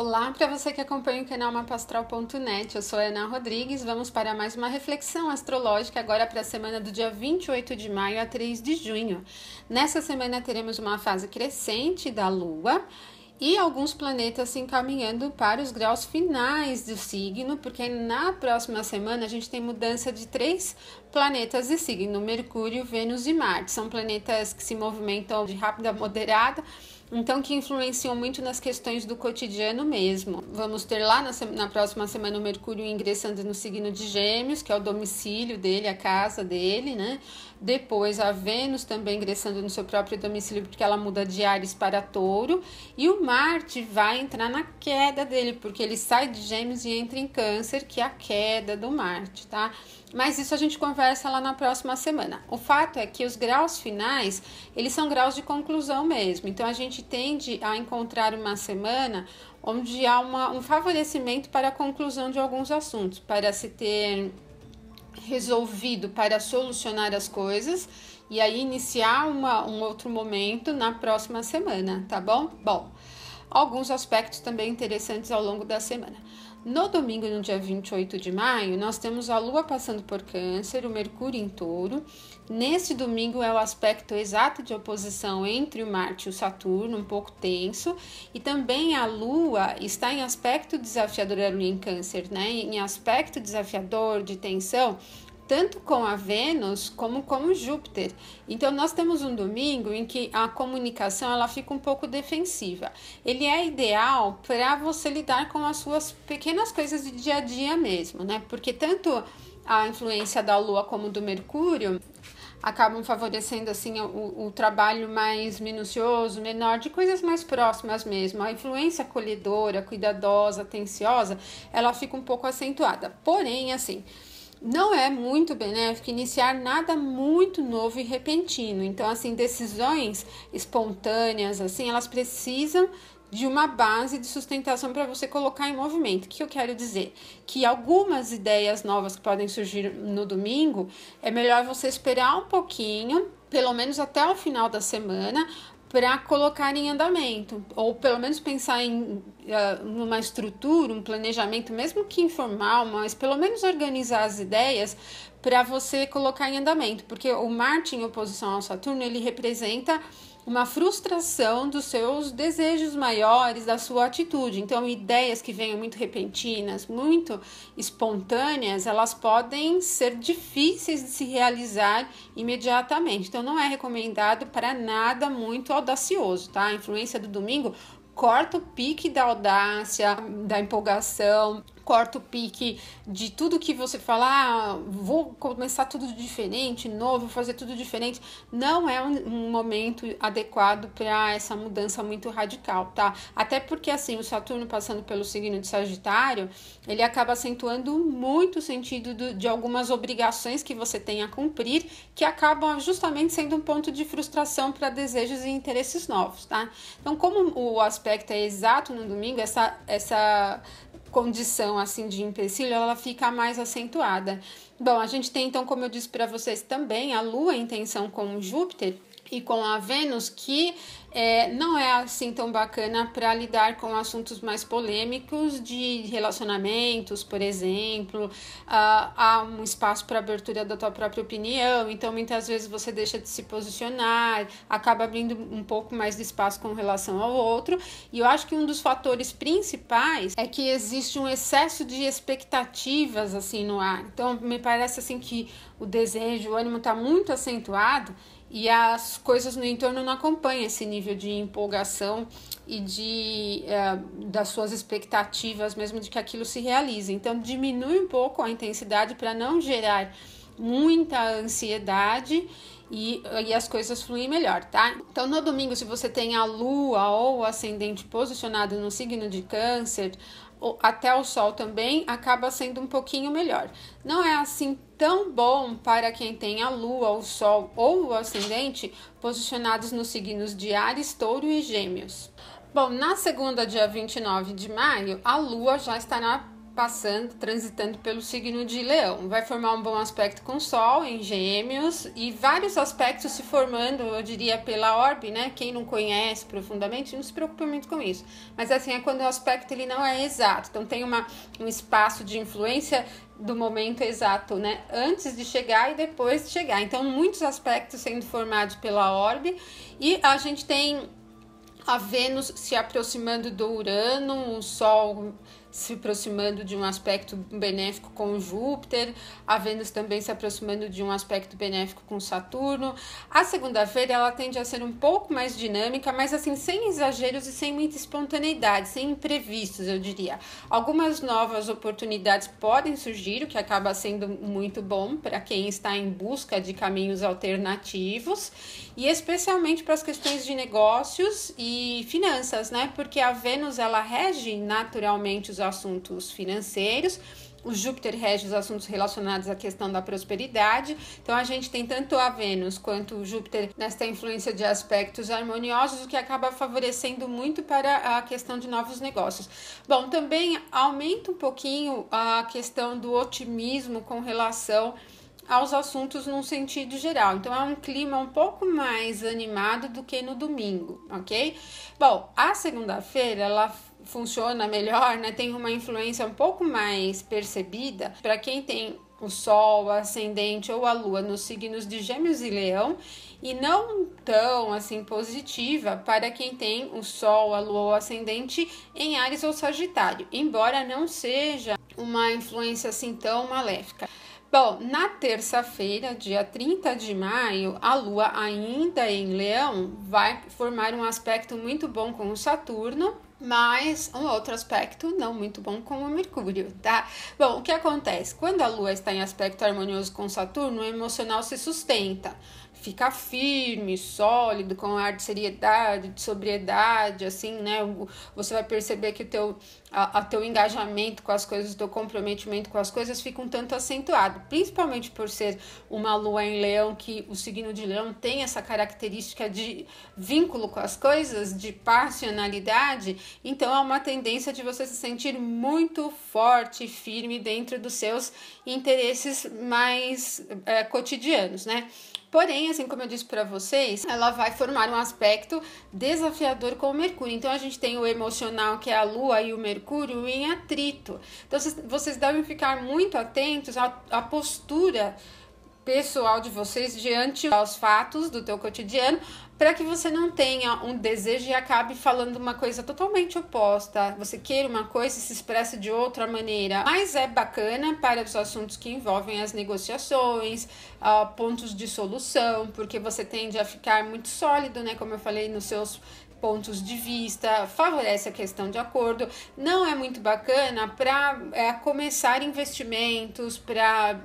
Olá para você que acompanha o canal mapastral.net, eu sou a Ana Rodrigues, vamos para mais uma reflexão astrológica agora para a semana do dia 28 de maio a 3 de junho. Nessa semana teremos uma fase crescente da Lua e alguns planetas se encaminhando para os graus finais do signo, porque na próxima semana a gente tem mudança de 3 planetas de signo, Mercúrio, Vênus e Marte. São planetas que se movimentam de rápida a moderada, então que influenciam muito nas questões do cotidiano mesmo. Vamos ter lá na próxima semana o Mercúrio ingressando no signo de Gêmeos, que é o domicílio dele, a casa dele, né? Depois a Vênus também ingressando no seu próprio domicílio, porque ela muda de Áries para Touro. E o Marte vai entrar na queda dele, porque ele sai de Gêmeos e entra em Câncer, que é a queda do Marte, tá? Mas isso a gente conversa lá na próxima semana. O fato é que os graus finais, eles são graus de conclusão mesmo. Então, a gente tende a encontrar uma semana onde há um favorecimento para a conclusão de alguns assuntos, para se ter resolvido, para solucionar as coisas e aí iniciar um outro momento na próxima semana, tá bom? Bom, alguns aspectos também interessantes ao longo da semana. No domingo, no dia 28 de maio, nós temos a Lua passando por Câncer, o Mercúrio em Touro. Nesse domingo é o aspecto exato de oposição entre o Marte e o Saturno, um pouco tenso. E também a Lua está em aspecto desafiador ali em Câncer, né? Em aspecto desafiador, de tensão, tanto com a Vênus como com o Júpiter. Então, nós temos um domingo em que a comunicação ela fica um pouco defensiva. Ele é ideal para você lidar com as suas pequenas coisas de dia a dia mesmo, né? Porque tanto a influência da Lua como do Mercúrio acabam favorecendo assim o trabalho mais minucioso, menor, de coisas mais próximas mesmo. A influência acolhedora, cuidadosa, atenciosa, ela fica um pouco acentuada. Porém, assim, não é muito benéfico iniciar nada muito novo e repentino. Então, assim, decisões espontâneas, assim, elas precisam de uma base de sustentação para você colocar em movimento. O que eu quero dizer? Que algumas ideias novas que podem surgir no domingo, é melhor você esperar um pouquinho, pelo menos até o final da semana, para colocar em andamento, ou pelo menos pensar em numa estrutura, um planejamento, mesmo que informal, mas pelo menos organizar as ideias para você colocar em andamento, porque o Marte em oposição ao Saturno, ele representa uma frustração dos seus desejos maiores, da sua atitude. Então, ideias que venham muito repentinas, muito espontâneas, elas podem ser difíceis de se realizar imediatamente. Então, não é recomendado para nada muito audacioso, tá? A influência do domingo corta o pique da audácia, da empolgação, corta o pique de tudo que você fala, vou começar tudo diferente, novo, vou fazer tudo diferente. Não é um momento adequado para essa mudança muito radical, tá? Até porque, assim, o Saturno passando pelo signo de Sagitário, ele acaba acentuando muito o sentido de algumas obrigações que você tem a cumprir, que acabam justamente sendo um ponto de frustração para desejos e interesses novos, tá? Então, como o aspecto é exato no domingo, essa condição assim de empecilho, ela fica mais acentuada. Bom, a gente tem então, como eu disse para vocês também, a Lua em tensão com o Júpiter e com a Vênus, que não é assim tão bacana para lidar com assuntos mais polêmicos de relacionamentos, por exemplo. Há um espaço para abertura da tua própria opinião, então muitas vezes você deixa de se posicionar, acaba abrindo um pouco mais de espaço com relação ao outro, e eu acho que um dos fatores principais é que existe um excesso de expectativas assim no ar. Então me parece assim que o desejo, o ânimo está muito acentuado e as coisas no entorno não acompanham esse nível de empolgação e das suas expectativas mesmo de que aquilo se realize. Então diminui um pouco a intensidade para não gerar muita ansiedade e as coisas fluem melhor, tá? Então no domingo, se você tem a Lua ou o ascendente posicionado no signo de Câncer, até o Sol também, acaba sendo um pouquinho melhor. Não é assim tão bom para quem tem a Lua, o Sol ou o ascendente posicionados nos signos de Áries, Touro e Gêmeos. Bom, na segunda, dia 29 de maio, a Lua já estará transitando pelo signo de Leão. Vai formar um bom aspecto com o Sol em Gêmeos e vários aspectos se formando, eu diria, pela orbe, né? Quem não conhece profundamente não se preocupa muito com isso. Mas assim, é quando o aspecto ele não é exato. Então tem um espaço de influência do momento exato, né? Antes de chegar e depois de chegar. Então, muitos aspectos sendo formados pela orbe e a gente tem a Vênus se aproximando do Urano, o Sol se aproximando de um aspecto benéfico com Júpiter, a Vênus também se aproximando de um aspecto benéfico com Saturno. A segunda-feira ela tende a ser um pouco mais dinâmica, mas assim, sem exageros e sem muita espontaneidade, sem imprevistos, eu diria. Algumas novas oportunidades podem surgir, o que acaba sendo muito bom para quem está em busca de caminhos alternativos, e especialmente para as questões de negócios e finanças, né? Porque a Vênus ela rege naturalmente os assuntos financeiros, o Júpiter rege os assuntos relacionados à questão da prosperidade. Então a gente tem tanto a Vênus quanto o Júpiter nessa influência de aspectos harmoniosos, o que acaba favorecendo muito para a questão de novos negócios. Bom, também aumenta um pouquinho a questão do otimismo com relação aos assuntos num sentido geral. Então, é um clima um pouco mais animado do que no domingo, ok? Bom, a segunda-feira, ela funciona melhor, né? Tem uma influência um pouco mais percebida para quem tem o Sol, o Ascendente ou a Lua nos signos de Gêmeos e Leão, e não tão assim positiva para quem tem o Sol, a Lua ou o Ascendente em Áries ou Sagitário, embora não seja uma influência assim tão maléfica. Bom, na terça-feira, dia 30 de maio, a Lua ainda em Leão vai formar um aspecto muito bom com o Saturno, mas um outro aspecto não muito bom com o Mercúrio, tá? Bom, o que acontece? Quando a Lua está em aspecto harmonioso com Saturno, o emocional se sustenta, fica firme, sólido, com ar de seriedade, de sobriedade, assim, né? Você vai perceber que o teu engajamento com as coisas, o teu comprometimento com as coisas fica um tanto acentuado, principalmente por ser uma Lua em Leão, que o signo de Leão tem essa característica de vínculo com as coisas, de passionalidade. Então, há uma tendência de você se sentir muito forte e firme dentro dos seus interesses mais cotidianos, né? Porém, assim como eu disse para vocês, ela vai formar um aspecto desafiador com o Mercúrio. Então, a gente tem o emocional, que é a Lua, e o Mercúrio em atrito. Então, vocês devem ficar muito atentos à postura pessoal de vocês diante aos fatos do teu cotidiano, para que você não tenha um desejo e acabe falando uma coisa totalmente oposta. Você queira uma coisa e se expressa de outra maneira. Mas é bacana para os assuntos que envolvem as negociações, pontos de solução, porque você tende a ficar muito sólido, né? Como eu falei, nos seus pontos de vista, favorece a questão de acordo. Não é muito bacana para começar investimentos, para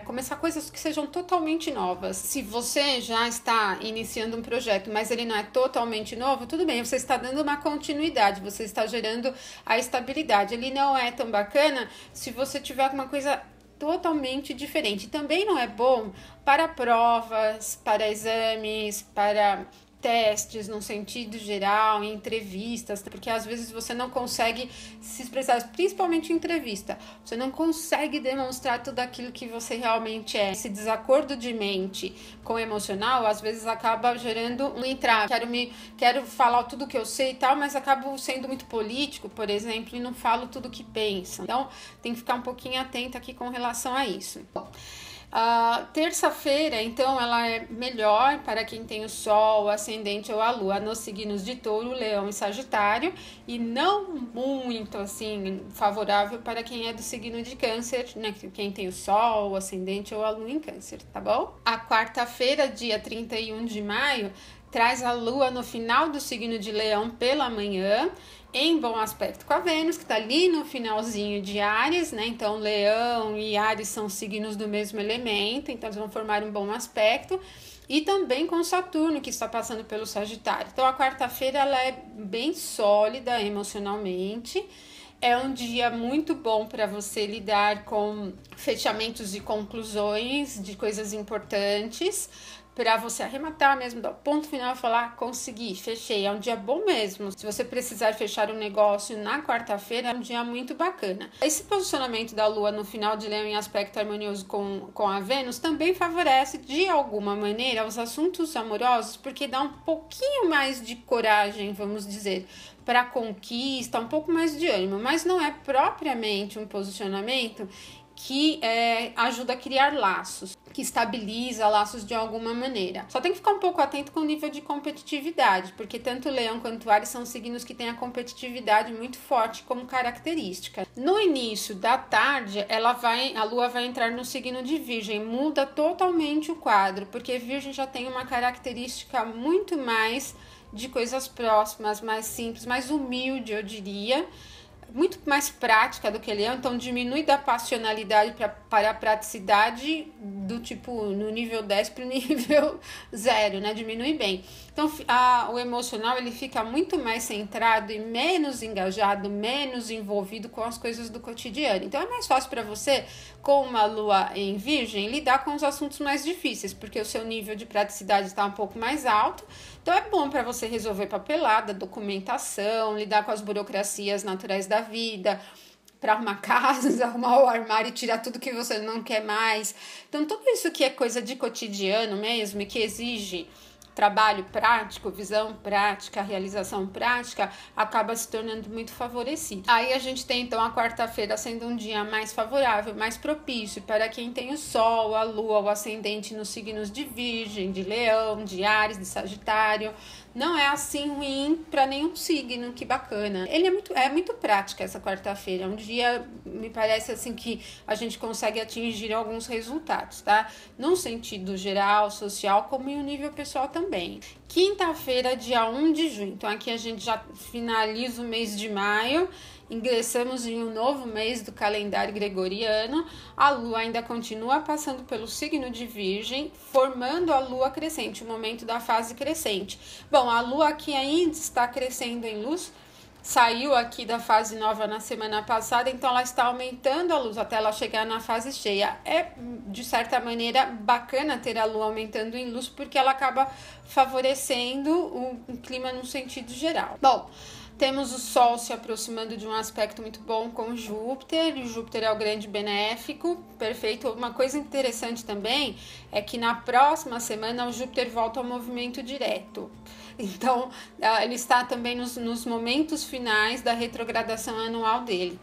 começar coisas que sejam totalmente novas. Se você já está iniciando um projeto, mas ele não é totalmente novo, tudo bem, você está dando uma continuidade, você está gerando a estabilidade. Ele não é tão bacana se você tiver alguma coisa totalmente diferente. Também não é bom para provas, para exames, para testes no sentido geral, em entrevistas, porque às vezes você não consegue se expressar, principalmente em entrevista, você não consegue demonstrar tudo aquilo que você realmente é. Esse desacordo de mente com o emocional, às vezes acaba gerando um entrave. Quero falar tudo que eu sei e tal, mas acabo sendo muito político, por exemplo, e não falo tudo que penso. Então, tem que ficar um pouquinho atento aqui com relação a isso. Bom, terça-feira, então, ela é melhor para quem tem o Sol, o Ascendente ou a Lua nos signos de Touro, Leão e Sagitário, e não muito, assim, favorável para quem é do signo de Câncer, né? Quem tem o Sol, o Ascendente ou a Lua em Câncer, tá bom? A quarta-feira, dia 31 de maio, traz a Lua no final do signo de Leão pela manhã, em bom aspecto com a Vênus, que está ali no finalzinho de Áries, né? Então, Leão e Áries são signos do mesmo elemento, então eles vão formar um bom aspecto. E também com Saturno, que está passando pelo Sagitário. Então, a quarta-feira ela é bem sólida emocionalmente É um dia muito bom para você lidar com fechamentos e conclusões de coisas importantes, para você arrematar mesmo, dar o ponto final e falar, consegui, fechei, é um dia bom mesmo. Se você precisar fechar um negócio na quarta-feira, é um dia muito bacana. Esse posicionamento da Lua no final de Leão em aspecto harmonioso com a Vênus também favorece, de alguma maneira, os assuntos amorosos, porque dá um pouquinho mais de coragem, vamos dizer, para conquista, um pouco mais de ânimo, mas não é propriamente um posicionamento que ajuda a criar laços, que estabiliza laços de alguma maneira. Só tem que ficar um pouco atento com o nível de competitividade, porque tanto Leão quanto Áries são signos que têm a competitividade muito forte como característica. No início da tarde, a Lua vai entrar no signo de Virgem, muda totalmente o quadro, porque Virgem já tem uma característica muito mais de coisas próximas, mais simples, mais humilde, eu diria, muito mais prática do que Leão, então diminui da passionalidade para a praticidade do tipo no nível 10 para o nível 0, né? Diminui bem. Então o emocional ele fica muito mais centrado e menos engajado, menos envolvido com as coisas do cotidiano. Então é mais fácil para você, com uma Lua em Virgem, lidar com os assuntos mais difíceis, porque o seu nível de praticidade está um pouco mais alto. Então é bom para você resolver papelada, documentação, lidar com as burocracias naturais da vida, para arrumar casas, arrumar o armário e tirar tudo que você não quer mais. Então tudo isso que é coisa de cotidiano mesmo e que exige trabalho prático, visão prática, realização prática, acaba se tornando muito favorecido. Aí a gente tem então a quarta-feira sendo um dia mais favorável, mais propício para quem tem o Sol, a Lua, o ascendente nos signos de Virgem, de Leão, de Áries, de Sagitário. Não é assim ruim para nenhum signo, que bacana. Ele é muito prática essa quarta-feira, é um dia, me parece assim, que a gente consegue atingir alguns resultados, tá? Num sentido geral, social, como em um nível pessoal também. Quinta-feira, dia 1 de junho, então aqui a gente já finaliza o mês de maio, ingressamos em um novo mês do calendário gregoriano. A Lua ainda continua passando pelo signo de Virgem, formando a Lua crescente, o momento da fase crescente. Bom, a Lua aqui ainda está crescendo em luz, saiu aqui da fase nova na semana passada, então ela está aumentando a luz até ela chegar na fase cheia. É, de certa maneira, bacana ter a Lua aumentando em luz, porque ela acaba favorecendo o clima no sentido geral. Bom, temos o Sol se aproximando de um aspecto muito bom com Júpiter, e Júpiter é o grande benéfico, perfeito. Uma coisa interessante também é que na próxima semana o Júpiter volta ao movimento direto. Então, ele está também nos momentos finais da retrogradação anual dele.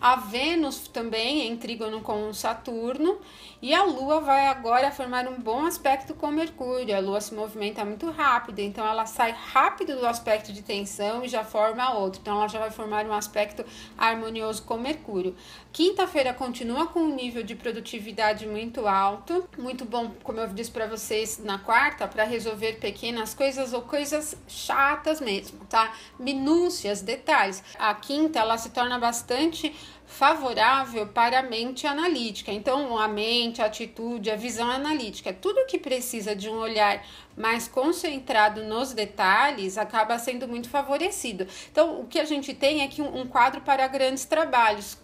A Vênus também é em trígono com o Saturno, e a Lua vai agora formar um bom aspecto com Mercúrio. A Lua se movimenta muito rápido, então ela sai rápido do aspecto de tensão e já forma outro. Então ela já vai formar um aspecto harmonioso com Mercúrio. Quinta-feira continua com um nível de produtividade muito alto, muito bom, como eu disse para vocês na quarta, para resolver pequenas coisas ou coisas chatas mesmo, tá? Minúcias, detalhes. A quinta, ela se torna bastante favorável para a mente analítica. Então, a mente, a atitude, a visão analítica, tudo que precisa de um olhar mais concentrado nos detalhes acaba sendo muito favorecido. Então, o que a gente tem é que um quadro para grandes trabalhos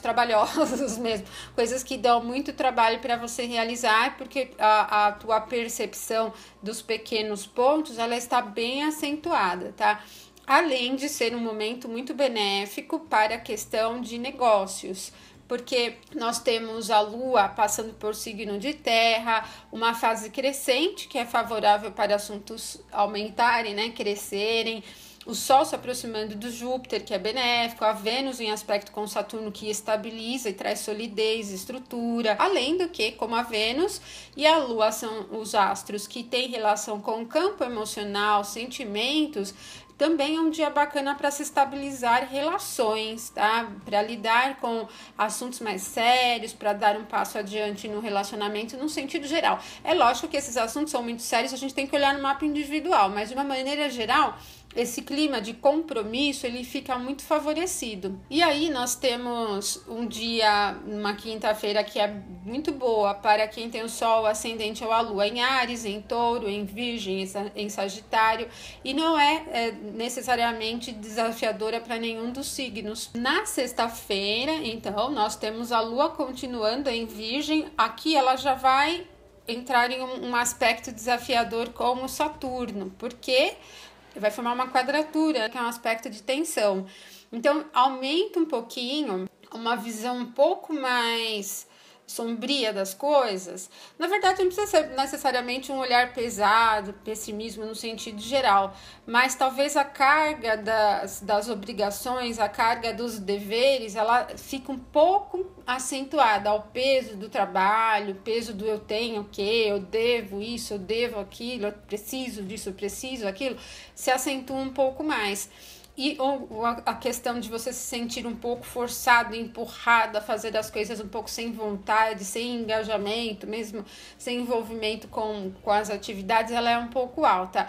trabalhosos mesmo, coisas que dão muito trabalho para você realizar, porque a tua percepção dos pequenos pontos, ela está bem acentuada, tá? Além de ser um momento muito benéfico para a questão de negócios, porque nós temos a Lua passando por signo de terra, uma fase crescente que é favorável para assuntos aumentarem, né, crescerem, o Sol se aproximando do Júpiter, que é benéfico, a Vênus em aspecto com Saturno, que estabiliza e traz solidez, estrutura, além do que, como a Vênus e a Lua são os astros que têm relação com o campo emocional, sentimentos, também é um dia bacana para se estabilizar relações, tá? Para lidar com assuntos mais sérios, para dar um passo adiante no relacionamento, no sentido geral. É lógico que esses assuntos são muito sérios, a gente tem que olhar no mapa individual, mas de uma maneira geral, esse clima de compromisso, ele fica muito favorecido. E aí nós temos um dia, uma quinta-feira que é muito boa para quem tem o Sol, ascendente ou a Lua em Áries, em Touro, em Virgem, em Sagitário, e não é necessariamente desafiadora para nenhum dos signos. Na sexta-feira, então, nós temos a Lua continuando em Virgem. Aqui ela já vai entrar em um aspecto desafiador com o Saturno, porque vai formar uma quadratura, que é um aspecto de tensão. Então, aumenta um pouquinho, uma visão um pouco mais sombria das coisas. Na verdade, não precisa ser necessariamente um olhar pesado, pessimismo no sentido geral, mas talvez a carga das obrigações, a carga dos deveres, ela fica um pouco acentuada ao peso do trabalho, peso do eu tenho o que, eu devo isso, eu devo aquilo, eu preciso disso, eu preciso aquilo, se acentua um pouco mais. E a questão de você se sentir um pouco forçado, empurrado a fazer as coisas um pouco sem vontade, sem engajamento, mesmo sem envolvimento com as atividades, ela é um pouco alta.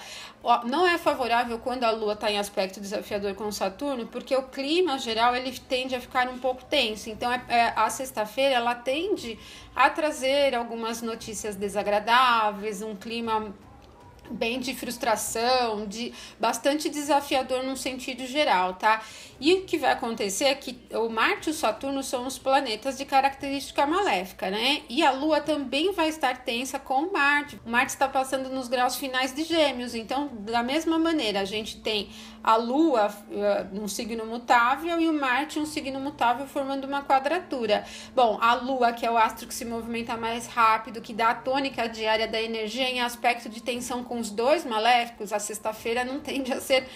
Não é favorável quando a Lua está em aspecto desafiador com o Saturno, porque o clima geral ele tende a ficar um pouco tenso. Então, a sexta-feira ela tende a trazer algumas notícias desagradáveis, um clima bem de frustração, de bastante desafiador no sentido geral, tá? E o que vai acontecer é que o Marte e o Saturno são os planetas de característica maléfica, né? E a Lua também vai estar tensa com o Marte. O Marte está passando nos graus finais de Gêmeos, então, da mesma maneira, a gente tem a Lua num signo mutável e o Marte um signo mutável formando uma quadratura. Bom, a Lua, que é o astro que se movimenta mais rápido, que dá a tônica diária da energia em aspecto de tensão com os dois maléficos, a sexta-feira não tende a ser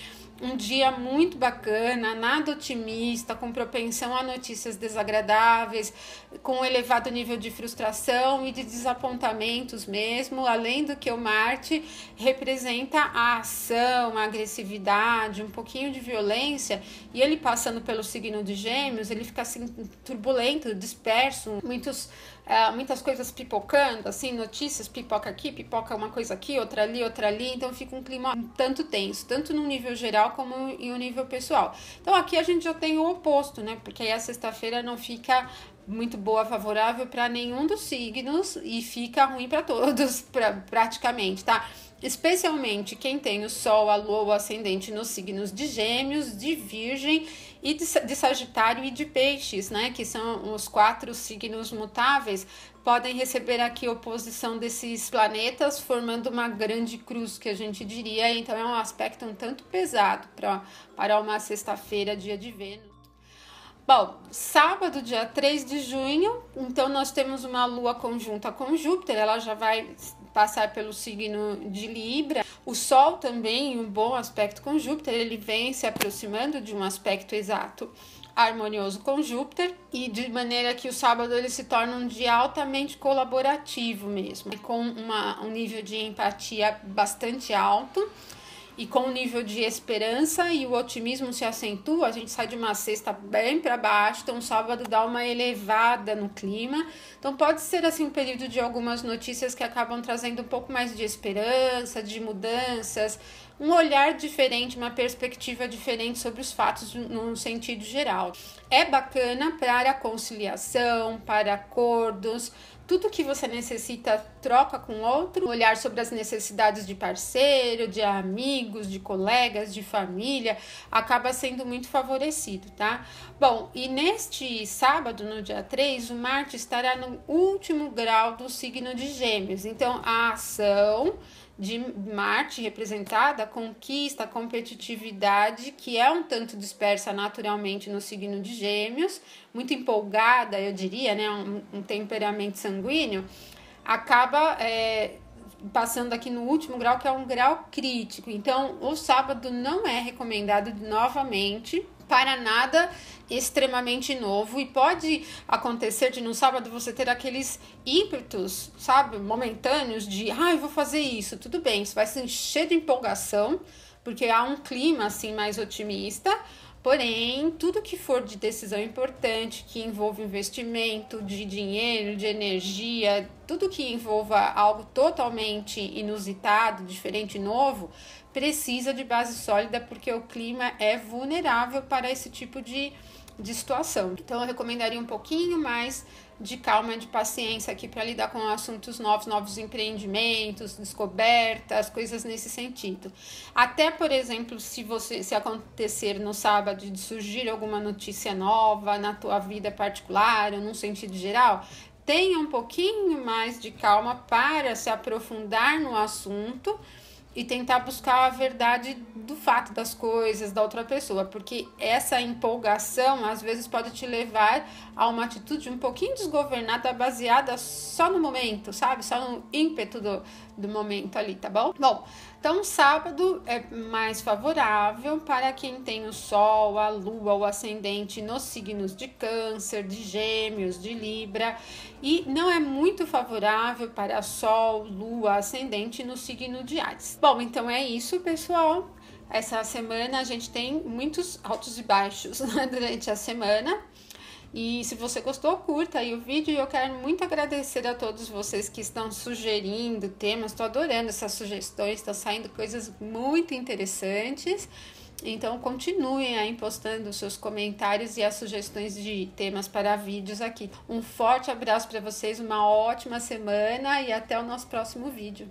um dia muito bacana, nada otimista, com propensão a notícias desagradáveis, com um elevado nível de frustração e de desapontamentos mesmo, além do que o Marte representa a ação, a agressividade, um pouquinho de violência, e ele passando pelo signo de Gêmeos, ele fica assim turbulento, disperso, muitas coisas pipocando, assim, notícias, pipoca aqui, pipoca uma coisa aqui, outra ali, então fica um clima um tanto tenso, tanto no nível geral como em um nível pessoal. Então aqui a gente já tem o oposto, né, porque aí a sexta-feira não fica muito boa, favorável para nenhum dos signos e fica ruim para todos, praticamente, tá? Especialmente quem tem o Sol, a Lua, o ascendente nos signos de Gêmeos, de Virgem e de Sagitário e de Peixes, né? Que são os 4 signos mutáveis, podem receber aqui oposição desses planetas, formando uma grande cruz, que a gente diria. Então é um aspecto um tanto pesado para uma sexta-feira, dia de Vênus. Bom, sábado, dia 3 de junho, então nós temos uma Lua conjunta com Júpiter, ela já vai passar pelo signo de Libra. O Sol também, um bom aspecto com Júpiter, ele vem se aproximando de um aspecto exato harmonioso com Júpiter, e de maneira que o sábado ele se torna um dia altamente colaborativo mesmo, com um nível de empatia bastante alto, e com um nível de esperança, e o otimismo se acentua. A gente sai de uma sexta bem para baixo, então o sábado dá uma elevada no clima. Então pode ser assim um período de algumas notícias que acabam trazendo um pouco mais de esperança, de mudanças, um olhar diferente, uma perspectiva diferente sobre os fatos num sentido geral. É bacana para a conciliação, para acordos, tudo que você necessita troca com outro, olhar sobre as necessidades de parceiro, de amigos, de colegas, de família, acaba sendo muito favorecido, tá? Bom, e neste sábado, no dia 3, o Marte estará no último grau do signo de Gêmeos. Então, a ação de Marte representada, a conquista, a competitividade, que é um tanto dispersa naturalmente no signo de Gêmeos, muito empolgada, eu diria, né, um temperamento sanguíneo, acaba passando aqui no último grau, que é um grau crítico. Então, o sábado não é recomendado novamente para nada extremamente novo, e pode acontecer de no sábado você ter aqueles ímpetos, sabe, momentâneos de, eu vou fazer isso, tudo bem, você vai se encher de empolgação, porque há um clima assim mais otimista, Porém, tudo que for de decisão importante, que envolva investimento de dinheiro, de energia, tudo que envolva algo totalmente inusitado, diferente, novo, precisa de base sólida, porque o clima é vulnerável para esse tipo de situação. Então, eu recomendaria um pouquinho mais de calma e de paciência aqui para lidar com assuntos novos empreendimentos, descobertas, coisas nesse sentido. Até, por exemplo, se acontecer no sábado de surgir alguma notícia nova na tua vida particular ou num sentido geral, tenha um pouquinho mais de calma para se aprofundar no assunto e tentar buscar a verdade do fato das coisas da outra pessoa, porque essa empolgação às vezes pode te levar a uma atitude um pouquinho desgovernada, baseada só no momento, sabe? Só no ímpeto do momento ali, tá bom? Bom, então sábado é mais favorável para quem tem o Sol, a Lua, o ascendente nos signos de Câncer, de Gêmeos, de Libra, e não é muito favorável para Sol, Lua, ascendente no signo de Áries. Bom, então é isso, pessoal. Essa semana a gente tem muitos altos e baixos, né, durante a semana. E se você gostou, curta aí o vídeo, e eu quero muito agradecer a todos vocês que estão sugerindo temas. Estou adorando essas sugestões, estão saindo coisas muito interessantes. Então continuem aí postando seus comentários e as sugestões de temas para vídeos aqui. Um forte abraço para vocês, uma ótima semana e até o nosso próximo vídeo.